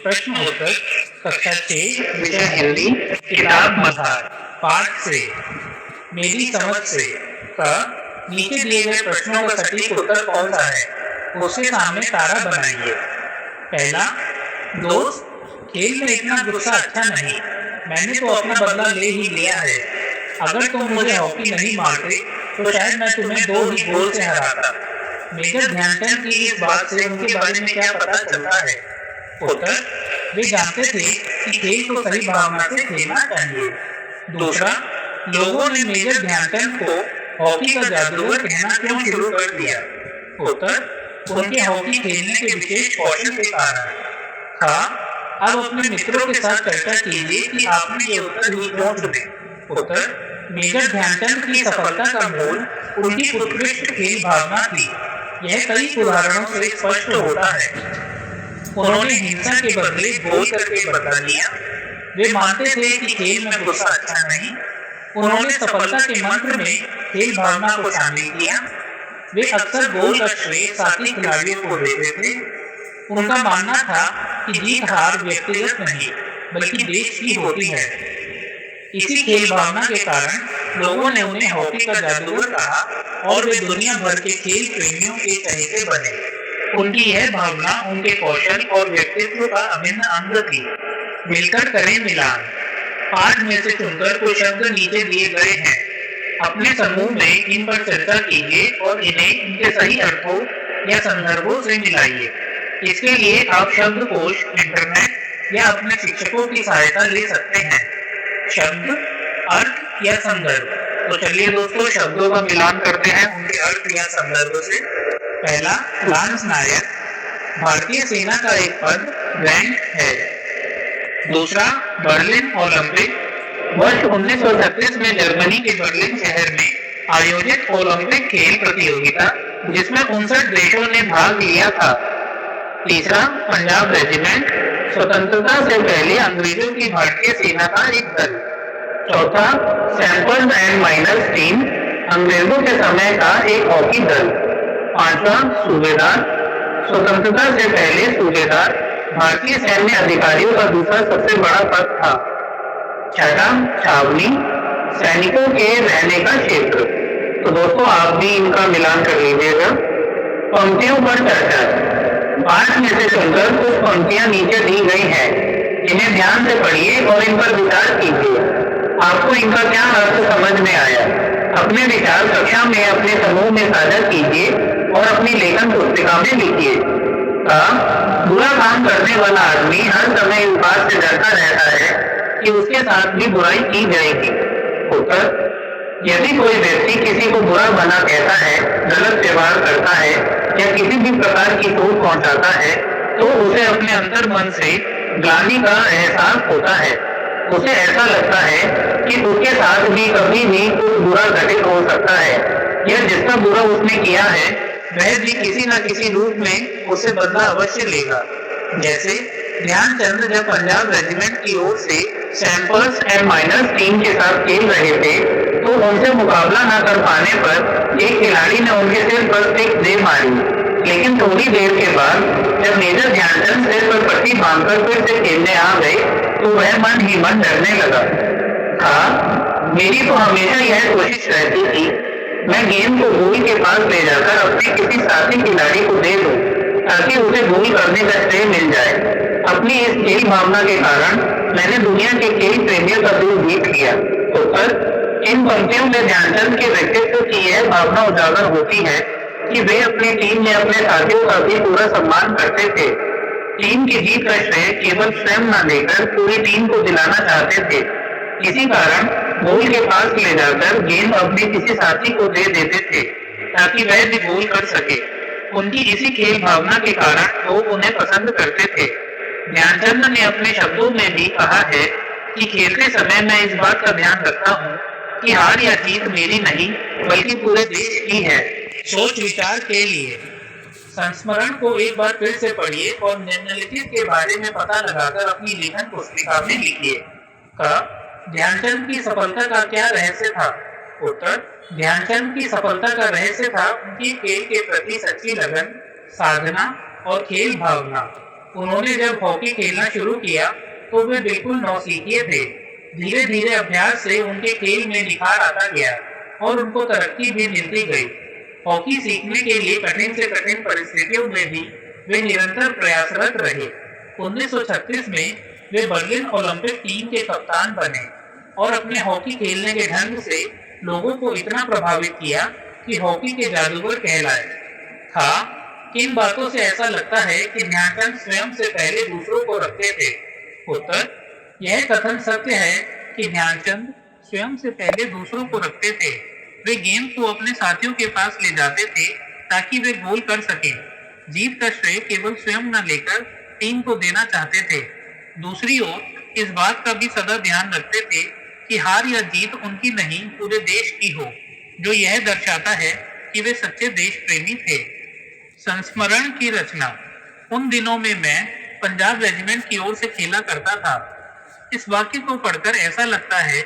प्रश्न उत्तर कक्षा 6 विषय हिंदी किताब मधार पाठ से मेरी समझ से का नीचे दिए गए प्रश्नों का सटीक उत्तर कौन सा है उसके सामने तारा बनाइए। पहला, दोस्त खेल में इतना गुस्सा अच्छा नहीं, मैंने तो अपना बदला ले ही लिया है। अगर तुम मुझे हॉकी नहीं मारते तो शायद मैं तुम्हें 2 ही गोल से हराता। मेजर ध्यानचंद की इस बात से उनके बारे में क्या पता चलता है? उत्तर, वे जानते थे कि खेल को सही भावना से खेलना चाहिए। दूसरा, लोगों ने मेजर ध्यानचंद को हॉकी का जादूगर कहना क्यों शुरू कर दिया? उत्तर, उनके हॉकी खेलने के विशेष कौशल के कारण। हाँ, अब अपने मित्रों के साथ चर्चा कीजिए कि आपने ये उत्तर ही क्यों चुने। उत्तर, मेजर ध्यानचंद की सफलता का मूल उनकी उत्कृष्ट खेल भावना थी। यह कई उदाहरणों से स्पष्ट होता है। उन्होंने हिंसा के बदले गोल करके बदला लिया। वे मानते थे कि खेल में गुस्सा अच्छा नहीं। उन्होंने सफलता के मंत्र में खेल भावना को शामिल किया। वे अक्सर गोल का श्रेय साथी खिलाड़ियों को देते थे। उनका मानना था कि जीत हार व्यक्तिगत नहीं बल्कि देश की होती है। इसी खेल भावना के कारण लोगों ने उन्हें हॉकी का जादूगर कहा और वे दुनिया भर के खेल प्रेमियों के चहेते बने। उनकी यह भावना उनके कौशल और व्यक्तित्व का अभिन्न अंग थी। मिलकर करें मिलान। पाठ में से चुनकर कुछ शब्द नीचे दिए गए हैं। अपने समूह में इन पर चर्चा कीजिए और इन्हें इनके सही अर्थों या संदर्भों से मिलाइए। इसके लिए आप शब्दकोश, इंटरनेट या अपने शिक्षकों की सहायता ले सकते हैं। शब्द, अर्थ या संदर्भ। तो चलिए दोस्तों, शब्दों का मिलान करते हैं उनके अर्थ या संदर्भ से। पहला, लांस नायक भारतीय सेना का एक पद, रैंक है। दूसरा, बर्लिन ओलंपिक वर्ष 1936 में जर्मनी के बर्लिन शहर में आयोजित ओलंपिक खेल प्रतियोगिता जिसमें 59 देशों ने भाग लिया था। तीसरा, पंजाब रेजिमेंट स्वतंत्रता से पहले अंग्रेजों की भारतीय सेना का एक दल। चौथा, सैंपर्स एंड माइनर्स टीम अंग्रेजों के समय का एक हॉकी दल। पांचवा, सूबेदार स्वतंत्रता से पहले सूबेदार भारतीय सैन्य अधिकारियों का दूसरा सबसे बड़ा पद था। छठा, छावनी सैनिकों के रहने का क्षेत्र। तो दोस्तों, आप भी इनका मिलान कर लीजिएगा। पंक्तियों पर चर्चा। पाठ में से चुनकर कुछ पंक्तियां नीचे दी गई हैं। इन्हें ध्यान से पढ़िए और इन पर विचार कीजिए। आपको इनका क्या अर्थ समझ में आया? अपने विचार कक्षा में अपने समूह में साझा कीजिए और अपनी लेखन पुस्तिका में लिखिए। बुरा काम करने वाला आदमी हर समय इस बात से डरता रहता है कि उसके साथ भी बुराई की जाएगी। उत्तर, यदि कोई व्यक्ति किसी को बुरा भला कहता है, गलत व्यवहार करता है या किसी भी प्रकार की चोट पहुंचाता है तो उसे अपने अंतर मन से ग्लानि का एहसास होता है। उसे ऐसा लगता है कि उसके साथ भी कभी भी कुछ बुरा घटित हो सकता है या जिसका बुरा उसने किया है वह भी किसी न किसी रूप में उसे बदला अवश्य लेगा। जैसे ध्यानचंद जब पंजाब रेजिमेंट की ओर से सैंपर्स एंड माइनर्स टीम के साथ खेल रहे थे तो उनसे मुकाबला न कर पाने पर एक खिलाड़ी ने उनके सिर पर स्टिक दे मारी। लेकिन थोड़ी देर के बाद जब मेजर ध्यानचंद सिर पर पट्टी बांधकर फिर से खेलने आ गए तो वह मन ही मन डरने लगा। मेरी तो हमेशा यह कोशिश रहती थी मैं गेंद को गोल के पास ले जाकर अपने किसी साथी खिलाड़ी को दे दूं ताकि उसे गोल करने का श्रेय मिल जाए। अपनी इस खेल भावना के कारण मैंने दुनिया के खेल प्रेमियों का दिल जीत लिया। उत्तर, इन पंक्तियों में ध्यानचंद के व्यक्तित्व की यह भावना उजागर होती है कि वे अपनी टीम में अपने साथियों का भी पूरा सम्मान करते थे। टीम की जीत का श्रेय केवल स्वयं न देकर पूरी टीम को दिलाना चाहते थे। इसी कारण गोल के पास ले जाकर गेंद अपने किसी साथी को दे देते थे ताकि वह भी गोल कर सके। उनकी इसी खेल भावना के कारण लोग उन्हें पसंद करते थे। ध्यानचंद ने अपने शब्दों में भी कहा है कि खेलते समय मैं इस बात का ध्यान रखता हूँ कि हार या जीत मेरी नहीं बल्कि पूरे देश की है। सोच विचार के लिए संस्मरण को एक बार फिर से पढ़िए और निम्नलिखित के बारे में पता लगाकर अपनी लेखन पुस्तिका में लिखिए। ध्यानचंद की सफलता का क्या रहस्य था? उत्तर, ध्यानचंद की सफलता का रहस्य था उनकी खेल के प्रति सच्ची लगन, साधना और खेल भावना। उन्होंने जब हॉकी खेलना शुरू किया तो वे बिल्कुल नौसिखिए थे। धीरे धीरे अभ्यास से उनके खेल में निखार आता गया और उनको तरक्की भी मिलती गई। हॉकी सीखने के लिए कठिन से कठिन परिस्थितियों में भी वे निरंतर प्रयासरत रहे। 1936 में वे बर्लिन ओलंपिक टीम के कप्तान बने और अपने हॉकी खेलने के ढंग से लोगों को इतना प्रभावित किया कि हॉकी के जादूगर कहलाए। था किन बातों से ऐसा लगता है कि ध्यानचंद स्वयं से पहले दूसरों को रखते थे? उत्तर, यह कथन सत्य है कि ध्यानचंद स्वयं से पहले दूसरों को रखते थे। वे गेंद को अपने साथियों के पास ले जाते थे ताकि वे गोल कर सकें। जीत का श्रेय केवल स्वयं न लेकर टीम को देना चाहते थे। दूसरी ओर इस बात का भी सदा ध्यान रखते थे कि हार या जीत उनकी नहीं पूरे देश की हो, जो यह दर्शाता है कि वे सच्चे देश प्रेमी थे। संस्मरण की रचना। उन दिनों में मैं पंजाब रेजिमेंट की ओर से खेला करता था। इस वाक्य को पढ़कर ऐसा लगता है